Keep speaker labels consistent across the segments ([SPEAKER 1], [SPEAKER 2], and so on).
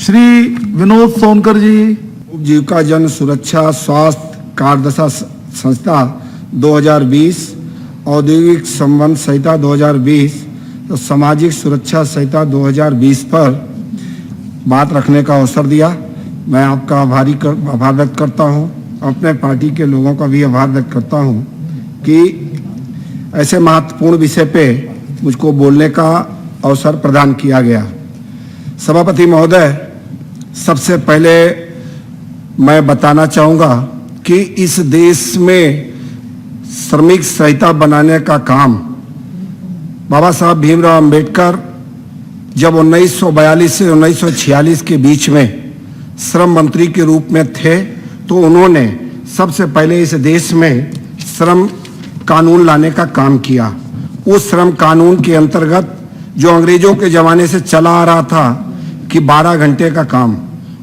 [SPEAKER 1] श्री विनोद सोनकर जी।
[SPEAKER 2] उपजीविका जन सुरक्षा स्वास्थ्य कार्यदशा संस्था 2020, औद्योगिक संबंध संहिता 2020, तो सामाजिक सुरक्षा संहिता 2020 पर बात रखने का अवसर दिया। मैं आपका आभार व्यक्त करता हूं, अपने पार्टी के लोगों का भी आभार व्यक्त करता हूं कि ऐसे महत्वपूर्ण विषय पे मुझको बोलने का अवसर प्रदान किया गया। सभापति महोदय, सबसे पहले मैं बताना चाहूँगा कि इस देश में श्रमिक संहिता बनाने का काम बाबा साहब भीमराव अंबेडकर जब 1942 से 1946 के बीच में श्रम मंत्री के रूप में थे, तो उन्होंने सबसे पहले इस देश में श्रम कानून लाने का काम किया। उस श्रम कानून के अंतर्गत जो अंग्रेजों के ज़माने से चला आ रहा था कि 12 घंटे का काम,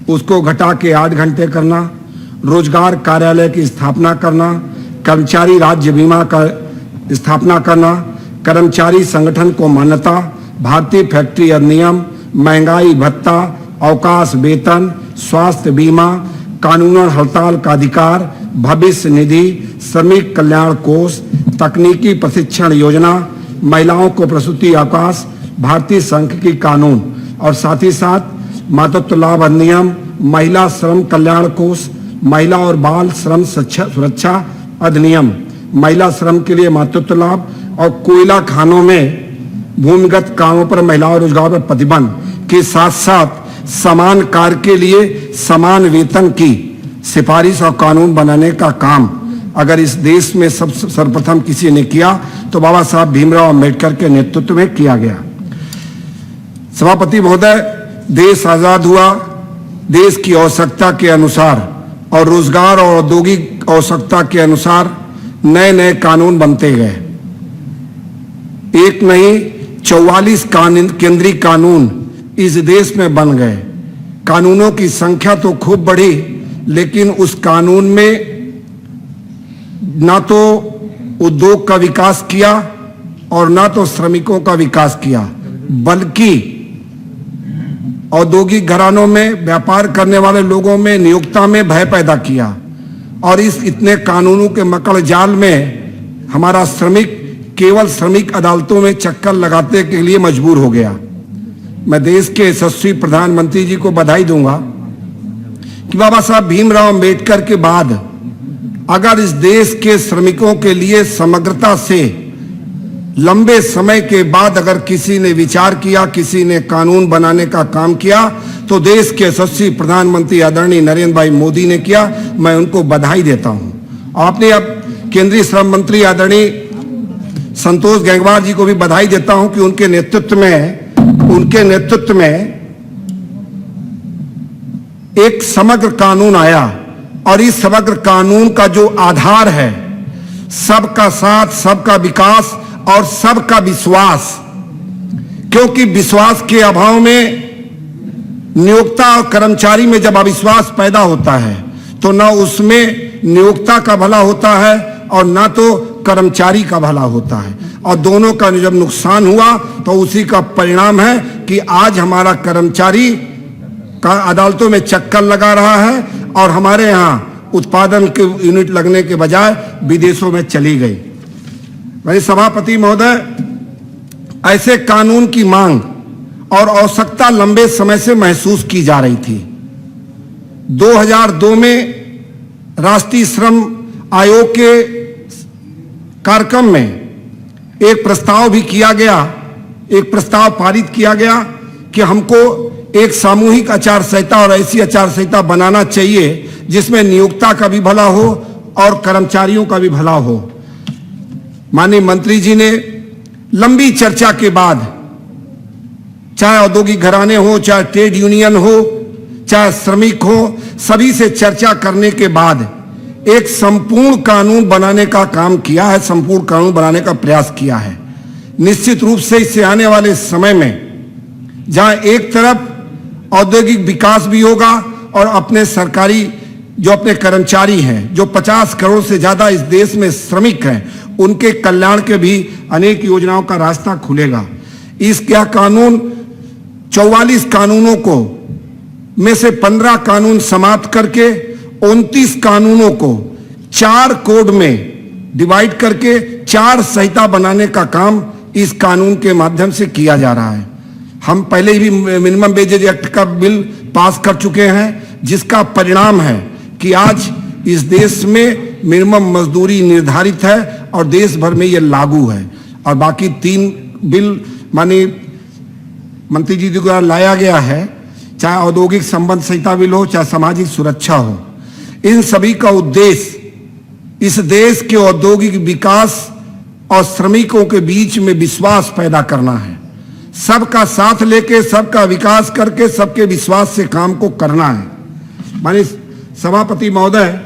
[SPEAKER 2] उसको घटा के 8 घंटे करना, रोजगार कार्यालय की स्थापना करना, कर्मचारी राज्य बीमा का स्थापना करना, कर्मचारी संगठन को मान्यता, भारतीय फैक्ट्री अधिनियम, महंगाई भत्ता, अवकाश वेतन, स्वास्थ्य बीमा, कानूनन हड़ताल का अधिकार, भविष्य निधि, श्रमिक कल्याण कोष, तकनीकी प्रशिक्षण योजना, महिलाओं को प्रसूति अवकाश, भारतीय सांख्यिकी कानून और साथ ही साथ मातृत्व लाभ अधिनियम, महिला श्रम कल्याण कोष, महिला और बाल श्रम सुरक्षा अधिनियम, महिला श्रम के लिए मातृत्व लाभ और कोयला खानों में भूमिगत कामों पर महिलाओं रोजगार पर प्रतिबंध के साथ साथ समान कार्य के लिए समान वेतन की सिफारिश और कानून बनाने का काम अगर इस देश में सर्वप्रथम किसी ने किया तो बाबा साहब भीमराव अंबेडकर के नेतृत्व में किया गया। सभापति महोदय, देश आजाद हुआ, देश की आवश्यकता के अनुसार और रोजगार और औद्योगिक आवश्यकता के अनुसार नए नए कानून बनते गए। एक नहीं 44 केंद्रीय कानून इस देश में बन गए। कानूनों की संख्या तो खूब बढ़ी, लेकिन उस कानून में ना तो उद्योग का विकास किया और ना तो श्रमिकों का विकास किया, बल्कि औद्योगिक घरानों में व्यापार करने वाले लोगों में नियोक्ता में भय पैदा किया। और इस इतने कानूनों के मकड़ जाल में हमारा श्रमिक केवल श्रमिक अदालतों में चक्कर लगाते के लिए मजबूर हो गया। मैं देश के यशस्वी प्रधानमंत्री जी को बधाई दूंगा कि बाबा साहब भीमराव अंबेडकर के बाद अगर इस देश के श्रमिकों के लिए समग्रता से लंबे समय के बाद अगर किसी ने विचार किया, किसी ने कानून बनाने का काम किया, तो देश के यशस्वी प्रधानमंत्री आदरणीय नरेंद्र भाई मोदी ने किया। मैं उनको बधाई देता हूं। आपने अब केंद्रीय श्रम मंत्री आदरणीय संतोष गंगवार जी को भी बधाई देता हूं कि उनके नेतृत्व में एक समग्र कानून आया। और इस समग्र कानून का जो आधार है सबका साथ, सबका विकास और सबका विश्वास, क्योंकि विश्वास के अभाव में नियोक्ता और कर्मचारी में जब अविश्वास पैदा होता है तो ना उसमें नियोक्ता का भला होता है और ना तो कर्मचारी का भला होता है। और दोनों का जब नुकसान हुआ तो उसी का परिणाम है कि आज हमारा कर्मचारी का अदालतों में चक्कर लगा रहा है और हमारे यहाँ उत्पादन के यूनिट लगने के बजाय विदेशों में चली गई। मेरे सभापति महोदय, ऐसे कानून की मांग और आवश्यकता लंबे समय से महसूस की जा रही थी। 2002 में राष्ट्रीय श्रम आयोग के कार्यक्रम में एक प्रस्ताव भी किया गया, एक प्रस्ताव पारित किया गया कि हमको एक सामूहिक आचार संहिता और ऐसी आचार संहिता बनाना चाहिए जिसमें नियोक्ता का भी भला हो और कर्मचारियों का भी भला हो। माननीय मंत्री जी ने लंबी चर्चा के बाद, चाहे औद्योगिक घराने हो, चाहे ट्रेड यूनियन हो, चाहे श्रमिक हो, सभी से चर्चा करने के बाद एक संपूर्ण कानून बनाने का काम किया है, संपूर्ण कानून बनाने का प्रयास किया है। निश्चित रूप से इससे आने वाले समय में जहां एक तरफ औद्योगिक विकास भी होगा और अपने सरकारी जो अपने कर्मचारी हैं, जो 50 करोड़ से ज्यादा इस देश में श्रमिक हैं, उनके कल्याण के भी अनेक योजनाओं का रास्ता खुलेगा। इस क्या कानून 44 कानूनों को में से 15 कानून समाप्त करके 29 कानूनों को 4 कोड में डिवाइड करके 4 संहिता बनाने का काम इस कानून के माध्यम से किया जा रहा है। हम पहले ही मिनिमम वेजेज एक्ट का बिल पास कर चुके हैं, जिसका परिणाम है कि आज इस देश में मिनिमम मजदूरी निर्धारित है और देश भर में ये लागू है। और बाकी 3 बिल माननीय मंत्री जी द्वारा लाया गया है, चाहे औद्योगिक संबंध संहिता बिल हो, चाहे सामाजिक सुरक्षा हो, इन सभी का उद्देश्य इस देश के औद्योगिक विकास और श्रमिकों के बीच में विश्वास पैदा करना है। सबका साथ लेके, सबका विकास करके, सबके विश्वास से काम को करना है। माननीय सभापति महोदय,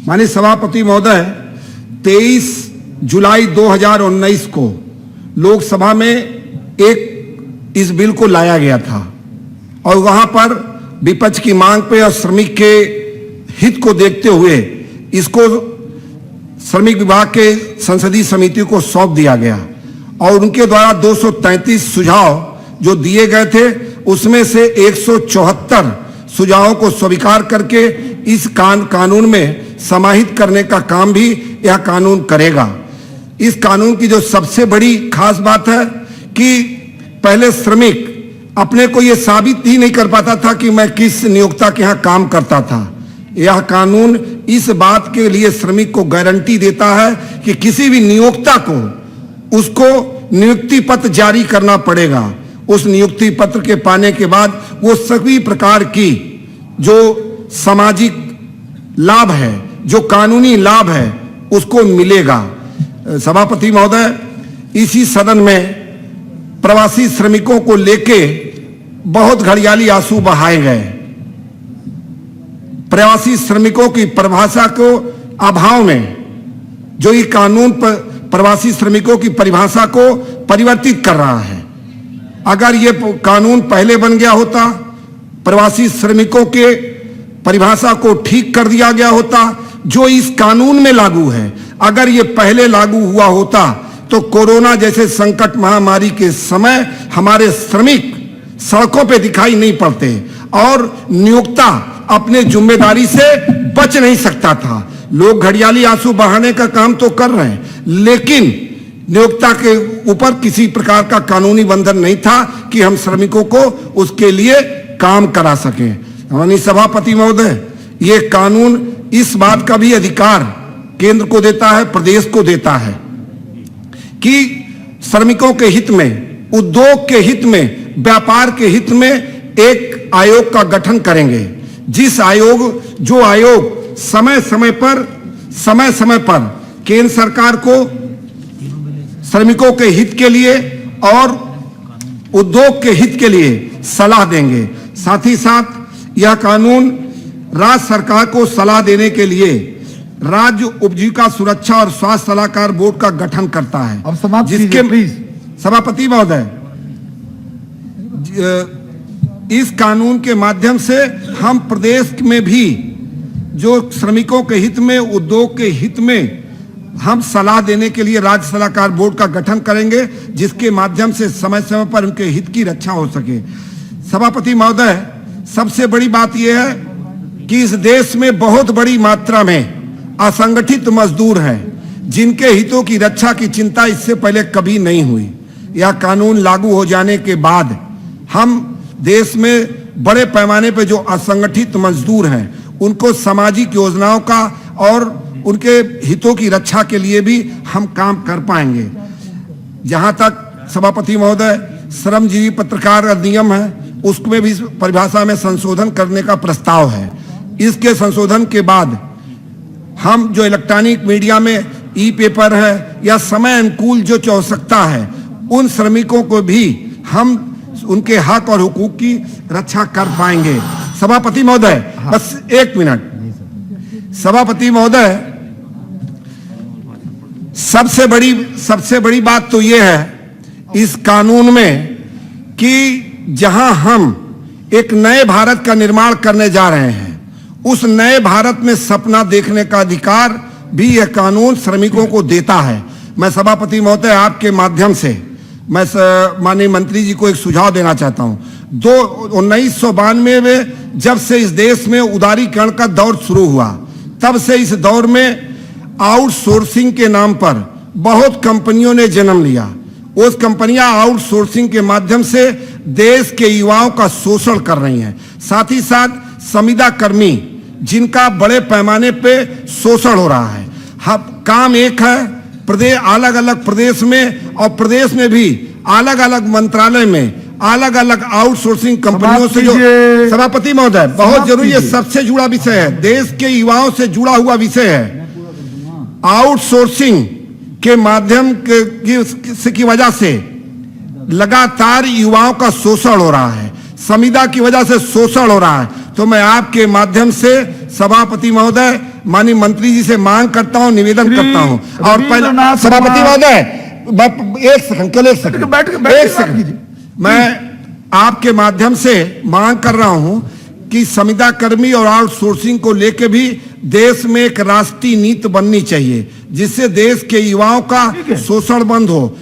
[SPEAKER 2] माननीय सभापति महोदय, 23 जुलाई 2019 को लोकसभा में एक इस बिल को लाया गया था और वहां पर विपक्ष की मांग पे और श्रमिक के हित को देखते हुए इसको श्रमिक विभाग के संसदीय समिति को सौंप दिया गया और उनके द्वारा 233 सुझाव जो दिए गए थे, उसमें से 174 सुझावों को स्वीकार करके इस कानून में समाहित करने का काम भी यह कानून करेगा। इस कानून की जो सबसे बड़ी खास बात है कि पहले श्रमिक अपने को यह साबित ही नहीं कर पाता था कि मैं किस नियोक्ता के यहाँ काम करता था। यह कानून इस बात के लिए श्रमिक को गारंटी देता है कि किसी भी नियोक्ता को उसको नियुक्ति पत्र जारी करना पड़ेगा। उस नियुक्ति पत्र के पाने के बाद वो सभी प्रकार की जो सामाजिक लाभ है, जो कानूनी लाभ है, उसको मिलेगा। सभापति महोदय, इसी सदन में प्रवासी श्रमिकों को लेके बहुत घड़ियाली आंसू बहाए गए। प्रवासी श्रमिकों की परिभाषा को अभाव में जो ये कानून प्रवासी श्रमिकों की परिभाषा को परिवर्तित कर रहा है। अगर ये कानून पहले बन गया होता, प्रवासी श्रमिकों के परिभाषा को ठीक कर दिया गया होता जो इस कानून में लागू है, अगर ये पहले लागू हुआ होता तो कोरोना जैसे संकट महामारी के समय हमारे श्रमिक सड़कों पे दिखाई नहीं पड़ते और नियोक्ता अपने जिम्मेदारी से बच नहीं सकता था। लोग घड़ियाली आंसू बहाने का काम तो कर रहे हैं, लेकिन नियोक्ता के ऊपर किसी प्रकार का कानूनी बंधन नहीं था कि हम श्रमिकों को उसके लिए काम करा सकें। माननीय सभापति महोदय, ये कानून इस बात का भी अधिकार केंद्र को देता है, प्रदेश को देता है कि श्रमिकों के हित में, उद्योग के हित में, व्यापार के हित में एक आयोग का गठन करेंगे। जो आयोग समय समय पर केंद्र सरकार को श्रमिकों के हित के लिए और उद्योग के हित के लिए सलाह देंगे। साथ ही साथ यह कानून राज्य सरकार को सलाह देने के लिए राज्य उपजीविका सुरक्षा और स्वास्थ्य सलाहकार बोर्ड का गठन करता है।
[SPEAKER 1] अब समाप्त
[SPEAKER 2] जिसके
[SPEAKER 1] प्लीज।
[SPEAKER 2] सभापति महोदय, इस कानून के माध्यम से हम प्रदेश में भी जो श्रमिकों के हित में, उद्योग के हित में हम सलाह देने के लिए राज्य सलाहकार बोर्ड का गठन करेंगे, जिसके माध्यम से समय समय पर उनके हित की रक्षा हो सके। सभापति महोदय, सबसे बड़ी बात यह है कि इस देश में बहुत बड़ी मात्रा में असंगठित मजदूर हैं जिनके हितों की रक्षा की चिंता इससे पहले कभी नहीं हुई। यह कानून लागू हो जाने के बाद हम देश में बड़े पैमाने पर जो असंगठित मजदूर हैं उनको सामाजिक योजनाओं का और उनके हितों की रक्षा के लिए भी हम काम कर पाएंगे। जहां तक सभापति महोदय श्रमजीवी पत्रकार अधिनियम है, उसमें भी परिभाषा में संशोधन करने का प्रस्ताव है। इसके संशोधन के बाद हम जो इलेक्ट्रॉनिक मीडिया में ई पेपर है या समय अनुकूल जो आवश्यकता है, उन श्रमिकों को भी हम उनके हक और हुकूक की रक्षा कर पाएंगे। सभापति महोदय, बस एक मिनट। सभापति महोदय, सबसे बड़ी बात तो यह है इस कानून में कि जहां हम एक नए भारत का निर्माण करने जा रहे हैं, उस नए भारत में सपना देखने का अधिकार भी यह कानून श्रमिकों को देता है। मैं सभापति महोदय आपके माध्यम से मैं माननीय मंत्री जी को एक सुझाव देना चाहता हूं। 1992 में जब से इस देश में उदारीकरण का दौर शुरू हुआ, तब से इस दौर में आउटसोर्सिंग के नाम पर बहुत कंपनियों ने जन्म लिया। उस कंपनियां आउटसोर्सिंग के माध्यम से देश के युवाओं का शोषण कर रही हैं। साथ ही साथ संविदा कर्मी जिनका बड़े पैमाने पे शोषण हो रहा है। काम एक है, प्रदेश अलग अलग प्रदेश में और प्रदेश में भी अलग अलग मंत्रालय में अलग अलग आउटसोर्सिंग कंपनियों से जो सभापति महोदय बहुत जरूरी है, सबसे जुड़ा विषय है, देश के युवाओं से जुड़ा हुआ विषय है। आउटसोर्सिंग के माध्यम की वजह से लगातार युवाओं का शोषण हो रहा है, संविदा की वजह से शोषण हो रहा है। तो मैं आपके माध्यम से सभापति महोदय माननीय मंत्री जी से मांग करता हूं, निवेदन करता हूं। और पहले सभापति महोदय एक सेकंड मैं आपके माध्यम से मांग कर रहा हूं कि संविदा कर्मी और आउटसोर्सिंग को लेकर भी देश में एक राष्ट्रीय नीति बननी चाहिए, जिससे देश के युवाओं का शोषण बंद हो।